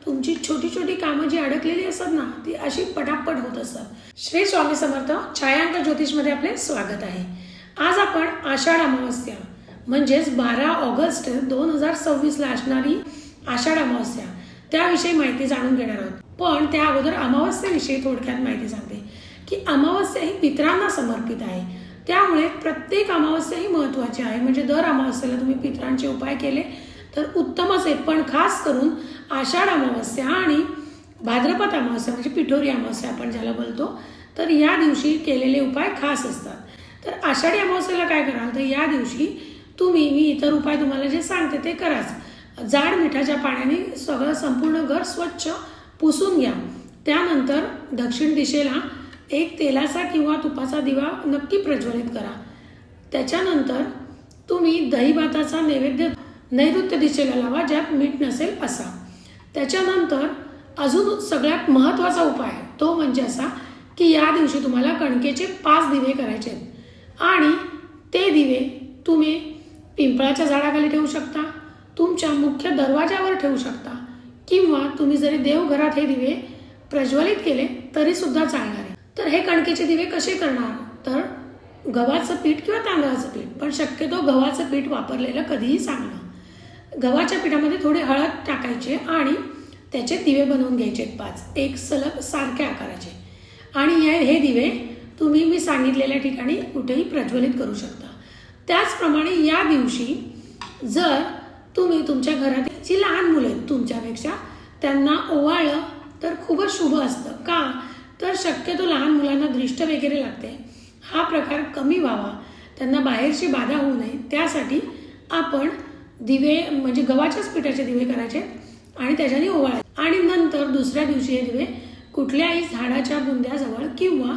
तुमची छोटी छोटी कामं जी अडकलेली असतात ना ती अशी पटापट होत असतात. श्री स्वामी समर्थ छायांकित ज्योतिषमध्ये आपले स्वागत आहे. आज आपण आषाढ अमावस्या म्हणजेच 12 ऑगस्ट 2026 ला असणारी आषाढ अमावस्या त्याविषयी माहिती जाणून घेणार आहोत. पण त्या अगोदर अमावस्येविषयी थोडक्यात माहिती सांगते की अमावस्या ही पितरांना समर्पित आहे. त्यामुळे प्रत्येक अमावस्या ही महत्त्वाची आहे. म्हणजे दर अमावस्येला तुम्ही पितरांचे उपाय केले तर उत्तमच आहे. पण खास करून आषाढ अमावस्या आणि भाद्रपद अमावस्या म्हणजे पिठोरी अमावस्या आपण ज्याला बोलतो तर या दिवशी केलेले उपाय खास असतात. तर आषाढी अमावस्येला काय कराल तर या दिवशी मी इतर उपाय तुम्हाला जे सांगते ते कराच. जाड मिठाच्या पाण्याने सगळं संपूर्ण घर स्वच्छ पुसून घ्या. त्यानंतर दक्षिण दिशेला एक तेलाचा किंवा तुपाचा दिवा नक्की प्रज्वलित करा. त्याच्यानंतर तुम्ही दही भाताचा नैऋत्य दिशेला लावा ज्यात मीठ नसेल असा. त्याच्यानंतर अजून सगळ्यात महत्त्वाचा उपाय तो म्हणजे असा की या दिवशी तुम्हाला कणकेचे 5 दिवे करायचे आहेत आणि ते दिवे तुम्ही पिंपळाच्या झाडाखाली ठेवू शकता, तुमच्या मुख्य दरवाजावर ठेवू शकता किंवा तुम्ही जरी देवघरात हे दिवे प्रज्वलित केले तरी सुद्धा चालणार आहे. तर हे कणकेचे दिवे कसे करणार तर गव्हाचं पीठ किंवा तांदळाचं पीठ, पण शक्यतो गव्हाचं पीठ वापरलेलं कधीही चांगलं. गव्हाच्या पिठामध्ये थोडे हळद टाकायचे आणि त्याचे दिवे बनवून घ्यायचे 5 एक सलग सारख्या आकाराचे आणि हे दिवे तुम्ही मी सांगितलेल्या ठिकाणी कुठेही प्रज्वलित करू शकता. त्याचप्रमाणे या दिवशी जर तुम्ही तुमच्या घरातील जी लहान मुलं आहेत तुमच्यापेक्षा त्यांना ओवाळलं तर खूपच शुभ असतं. का तर शक्यतो लहान मुलांना दृष्ट वगैरे लागते, हा प्रकार कमी व्हावा, त्यांना बाहेरची बाधा होऊ नये त्यासाठी आपण दिवे म्हणजे गव्हाच्याच पिठाचे दिवे करायचे आणि त्याच्याने ओवाळायचे आणि नंतर दुसऱ्या दिवशी हे दिवे कुठल्याही झाडाच्या बुंद्याजवळ किंवा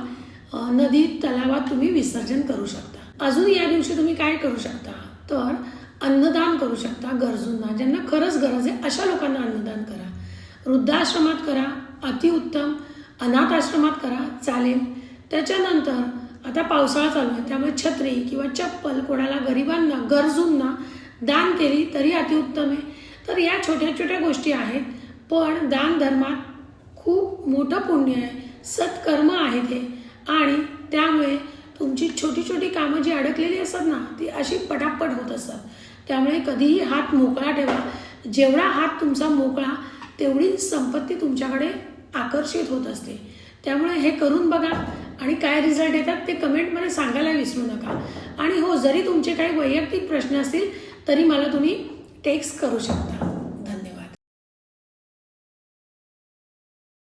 नदी तलावात तुम्ही विसर्जन करू शकता. अजून या दिवशी तुम्ही काय करू शकता तर अन्नदान करू शकता. गरजूंना ज्यांना खरंच गरज आहे अशा लोकांना अन्नदान करा. वृद्धाश्रमात करा, अतिउत्तम. अनाथ आश्रमात करा चालेल. त्याच्यानंतर आता पावसाळा चालू आहे त्यामुळे छत्री किंवा चप्पल कोणाला गरिबांना गरजूंना दान केली तरी अतिउत्तम आहे. तर या छोट्या छोट्या गोष्टी आहेत पण दान धर्मात खूप मोठं पुण्य आहे, सत्कर्म आहे ते आणि त्यामुळे तुमची छोटी छोटी कामं जी अडकलेली असतात ना ती अशी पटापट होत असतात. त्यामुळे कधीही हात मोकळा ठेवा. जेवढा हात तुमचा मोकळा तेवढी संपत्ती तुमच्याकडे आकर्षित होत असते. त्यामुळे हे करून बघा आणि काय रिझल्ट येतात ते कमेंटमध्ये सांगायला विसरू नका. आणि हो जरी तुमचे काही वैयक्तिक प्रश्न असतील तरी मला तुम्ही टेक्स्ट करू शकता.